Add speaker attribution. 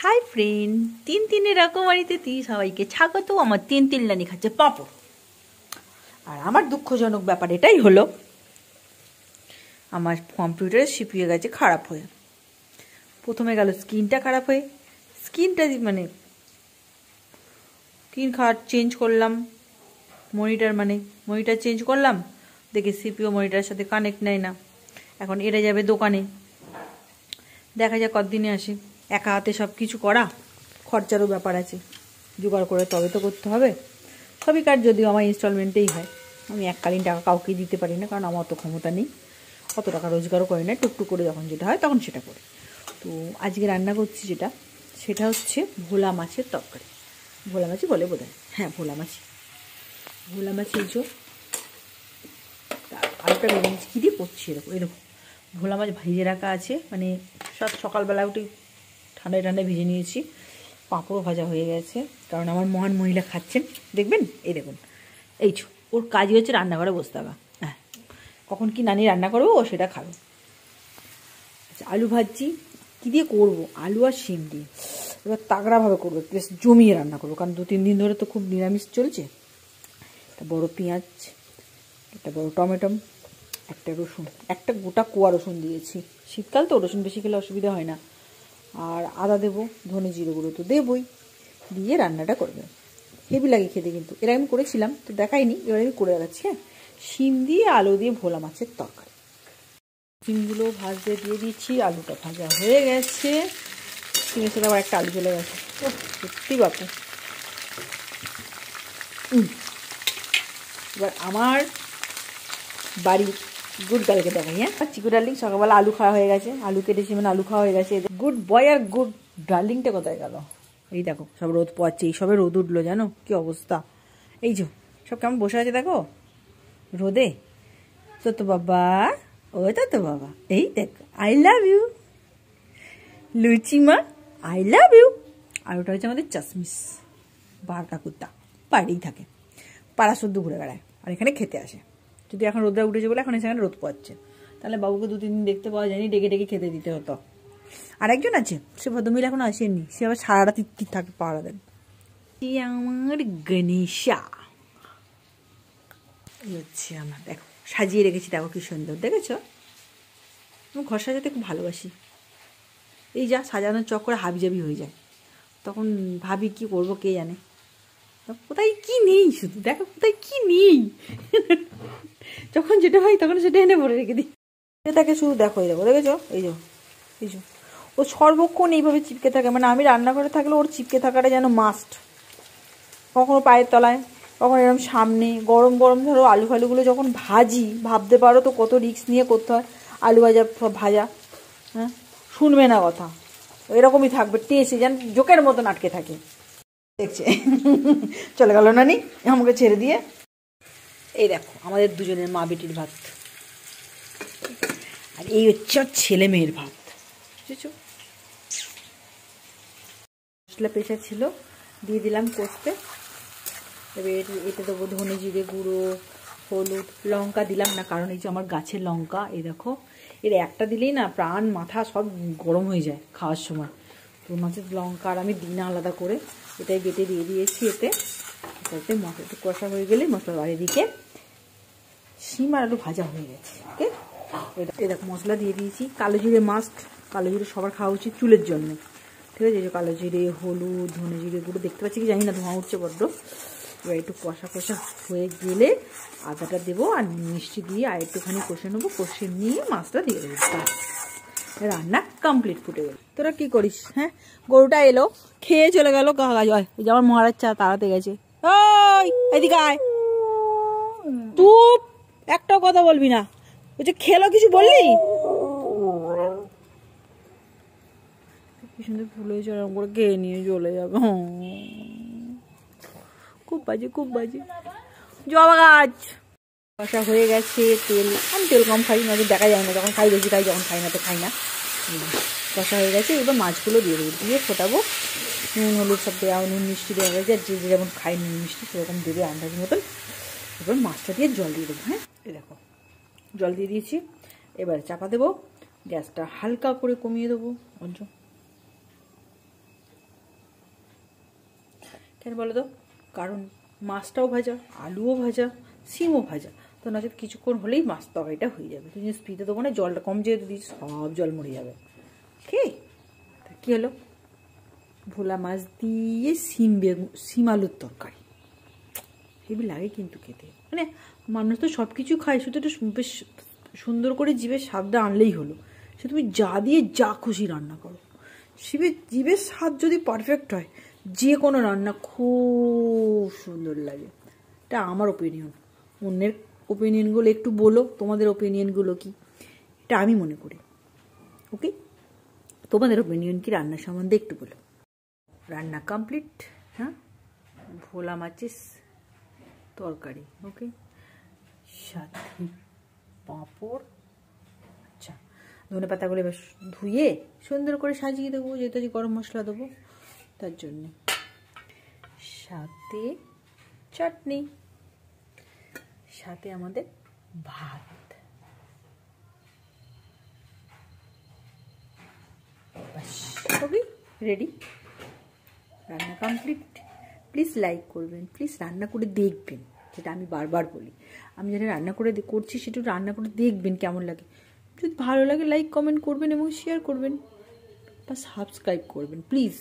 Speaker 1: Hi friend, তিন রকমারিতে সবাইকে স্বাগত। আমার তিন লানি খাচ্ছে পাঁপড়। আর আমার দুঃখজনক ব্যাপার এটাই হলো, আমার কম্পিউটারে সিপিইউ গেছে খারাপ হয়ে। প্রথমে গেল স্ক্রিনটা খারাপ হয়ে, স্ক্রিনটা স্ক্রিন চেঞ্জ করলাম, মনিটর চেঞ্জ করলাম, দেখি সিপিইউ মনিটরের সাথে কানেক্ট নেয় না। এখন এরা যাবে দোকানে, দেখা যাক কতদিনে আসে। একা হাতে সব কিছু করা, খরচারও ব্যাপার আছে, জোগাড় করে তবে তো করতে হবে। সবই কাজ যদিও আমার ইনস্টলমেন্টেই হয়, আমি এককালীন টাকা কাউকে দিতে পারি না, কারণ আমার অত ক্ষমতা নেই, অত টাকা রোজগারও করি না। টুকটুক করে যখন যেটা হয় তখন সেটা করি। তো আজকে রান্না করছি সেটা হচ্ছে ভোলা মাছের তরকারি। ভোলা মাছই বলে বোধ হয়, হ্যাঁ ভোলা মাছের জো। আলুটা বেড়ে নিচ্ছি, কী দিয়ে করছি এরকম ভোলা মাছ ভেজে রাখা আছে, সব সকালবেলা উঠে ঠান্ডায় ভেজে নিয়েছি। পাঁপড়ও ভাজা হয়ে গেছে, কারণ আমার মহান মহিলা খাচ্ছেন। দেখবেন, এই দেখুন, ওর কাজই হচ্ছে রান্নাঘরে বসে থাকা। হ্যাঁ, কখন কি নানি রান্না করবো ও সেটা খাবে। আচ্ছা, আলু ভাজছি, কী দিয়ে করবো? আলু আর শিম দিয়ে। এবার তাগড়াভাবে করবো, বেশ জমিয়ে রান্না করবো, কারণ 2-3 দিন ধরে তো খুব নিরামিষ চলছে। একটা বড় পেঁয়াজ, একটা বড় টমেটো, একটা রসুন, একটা গোটা কোয়া রসুন দিয়েছি। শীতকাল তো রসুন বেশি খেলে অসুবিধা হয় না। আর আদা দেবো, ধনে জিরে গুঁড়ো তো দেবই, দিয়ে রান্নাটা করবে। হেভি লাগে খেতে, কিন্তু এর আমি করেছিলাম তো দেখাইনি, এবার আমি করে রাখছি। হ্যাঁ, শিম দিয়ে আলু দিয়ে ভোলা মাছের তরকারি। শিমগুলো ভাজতে দিয়ে দিচ্ছি, আলুটা ভাজা হয়ে গেছে। শিমের সাথে আবার একটা আলু চলে গেছে, ও সত্যি বাপু। এবার আমার বাড়ির গুড গার্লকে দেখাই। হ্যাঁ, চিকু ডার্লিং সকালবেলা আলু খাওয়া হয়ে গেছে, আলু কেটেছি, আলু খাওয়া হয়ে গেছে। গুড বয় আর গুড ডার্লিংটা কোথায় গেল? এই দেখো, সব রোদ পোয়াচ্ছে, এই সবে রোদ উঠলো, জানো কি অবস্থা। এই যে সব কেমন বসে আছে দেখো রোদে। তো বাবা, ও তো বাবা, এই দেখো, আই লাভ ইউ লুচিমা, আই লাভ ইউ। আর ওটা হচ্ছে আমাদের চাশমিশ, বার কাকুরটা, বাইরেই থাকে, পাড়া শুদ্ধ ঘুরে বেড়ায়, আর এখানে খেতে আসে। যদি এখন রোদটা উঠেছে বলে এখন সেখানে রোদ পোয়াচ্ছে, তাহলে বাবুকে 2-3 দিন দেখতে পাওয়া যায়নি, ডেকে ডেকে খেতে দিতে হতো। আর একজন আছে, সে ভদ্রমহিলা এখনো আসেননি, সে আবার সারাটা তিত্তির থাকে পাহারা দেন। আমার গণেশা হচ্ছে আমার, দেখো সাজিয়ে রেখেছি, দেখো কি সুন্দর দেখেছো। আমি ঘর সাজাতে খুব ভালোবাসি। এই যা সাজানোর চক্করে হাবিজাবি হয়ে যায়, তখন ভাবি কি করবো কে জানে, কোথায় কি নেই, শুধু দেখো কোথায় কি নেই। যখন যেটা হয় তখন সেটা এনে ভরে রেখে দিই। তাকে শুধু দেখো, এই দেখো, দেখেছো, এই যে ও সর্বক্ষণ এইভাবে চিপকে থাকে, আমি রান্নাঘরে থাকলে ওর চিপকে থাকাটা যেন মাস্ট। কখনো পায়ের তলায়, কখনো এরকম সামনে। গরম গরম ধরো আলু ফালুগুলো যখন ভাজি, ভাবতে পারো তো কত রিস্ক নিয়ে করতে হয় আলু ভাজা। হ্যাঁ, শুনবে না কথা, এরকমই থাকবে টেসে, যেন জোকের মতন আটকে থাকে। দেখছে চলে গেল নানি আমাকে ছেড়ে দিয়ে। এই দেখো আমাদের দুজনের মা বেটির ভাত, আর এই হচ্ছে ছেলে মেয়ের ভাত, বুঝেছো। মশলা পেশা ছিল, দিয়ে দিলাম কষতে। এবার এতে দেবো ধনে জিরে গুঁড়ো, হলুদ, লঙ্কা দিলাম না, কারণ এই যে আমার গাছের লঙ্কা, এই দেখো, এর একটা দিলেই না প্রাণ মাথা সব গরম হয়ে যায় খাওয়ার সময়। তো মাছের লঙ্কা আর আমি দিই না আলাদা করে, এটাই বেটে দিয়ে দিয়েছি এতে। এটাতে মশলাটা কষা হয়ে গেলে মশলা বাড়ি দিকে শিম আর আলু ভাজা হয়ে গেছে। ওকে, এই দেখো মশলা দিয়ে দিয়েছি। কালো জিরে মাস্ট, কালো জিরে সবার খাওয়া উচিত চুলের জন্য, ঠিক আছে। এই যে কালো জিরে, হলুদ, ধনে জিরে গুঁড়ো, দেখতে পাচ্ছি কি জানি না, ধোঁয়া উঠছে বড্ড। এবার একটু কষা কষা হয়ে গেলে আদাটা দেবো, আর মিষ্টি দিয়ে আর একটুখানি কষে নেবো, কষে নিয়ে মাছটা দিয়ে দেবো, রান্না কমপ্লিট। ফুটে গেল। তোরা কি করিস? হ্যাঁ, গরুটা এলো, খেয়ে চলে গেল কাজ হয়, যেমন মহারাজ চা তাড়াতে গেছে। ওই এদিকে আয়, তুই একটাও কথা বলবি না। বলছে খেলো, কিছু বললি? কি সুন্দর ফুল হয়েছে, ওরকম করে খেয়ে নিয়ে চলে যাবে। খুব বাজে, খুব বাজে। জবা গাছ কষা হয়ে গেছে, তেল, আমি তেল কম খাই, নয়তো দেখা যায় না, যখন খাই বেশি খাই, যখন খাই না তো খাই না। কষা হয়ে গেছে, এবার মাছগুলো দিয়ে দেবো, দিয়ে ফোটাবো। নুন হলুদ সব দেওয়া, নুন মিষ্টি দেওয়া গেছে, আর যে যেমন খাই নুন মিষ্টি সেরকম দেবে আন্দাজ মতন। এবার মাছটা দিয়ে জল দিয়ে দেবো। হ্যাঁ, এই দেখো জল দিয়ে দিয়েছি, এবার চাপা দেবো, গ্যাসটা হালকা করে কমিয়ে দেবো। কেন বলো তো? কারণ মাছটাও ভাজা, আলুও ভাজা, সিমও ভাজা, তো নচেত কিছুক্ষণ হলেই মাছ তরকারিটা হয়ে যাবে। তুমি স্পিতে দেবো না, জলটা কম যেহেতু দিচ্ছি সব জল মরে যাবে। ওকে, তা কী হলো? ভোলা মাছ দিয়ে সিম আলুর তরকারি হেবি লাগে কিন্তু খেতে। মানে মানুষ তো সব কিছু খায়, শুধু একটু বেশ সুন্দর করে জিভের স্বাদটা আনলেই হলো। সে তুমি যা দিয়ে যা খুশি রান্না করো, জিভের স্বাদ যদি পারফেক্ট হয়, যে কোনো রান্না খুব সুন্দর লাগে। এটা আমার ওপিনিয়ন। অন্যের ওপিনিয়নগুলো একটু বলো, তোমাদের ওপিনিয়নগুলো কি, এটা আমি মনে করি। ওকে, তোমাদের ওপিনিয়ন কি রান্নার সম্বন্ধে একটু বলো। রান্না কমপ্লিট। হ্যাঁ, ভোলা মাছের তরকারি। ওকে, সাথে পাঁপড়। আচ্ছা, ধনে পাতাগুলো এবার ধুয়ে সুন্দর করে সাজিয়ে দেবো, যেহেতু আজ গরম মশলা দেবো তার জন্যে। সাথে চাটনি, সাথে আমাদের ভাত। বাস, ওকে, রেডি, রান্না কমপ্লিট। প্লিজ লাইক করবেন, প্লিজ রান্না করে দেখবেন, যেটা আমি বারবার বলি। আমি যেটা রান্না করে করছি সেটা রান্না করে দেখবেন কেমন লাগে। যদি ভালো লাগে লাইক কমেন্ট করবেন এবং শেয়ার করবেন বা সাবস্ক্রাইব করবেন প্লিজ।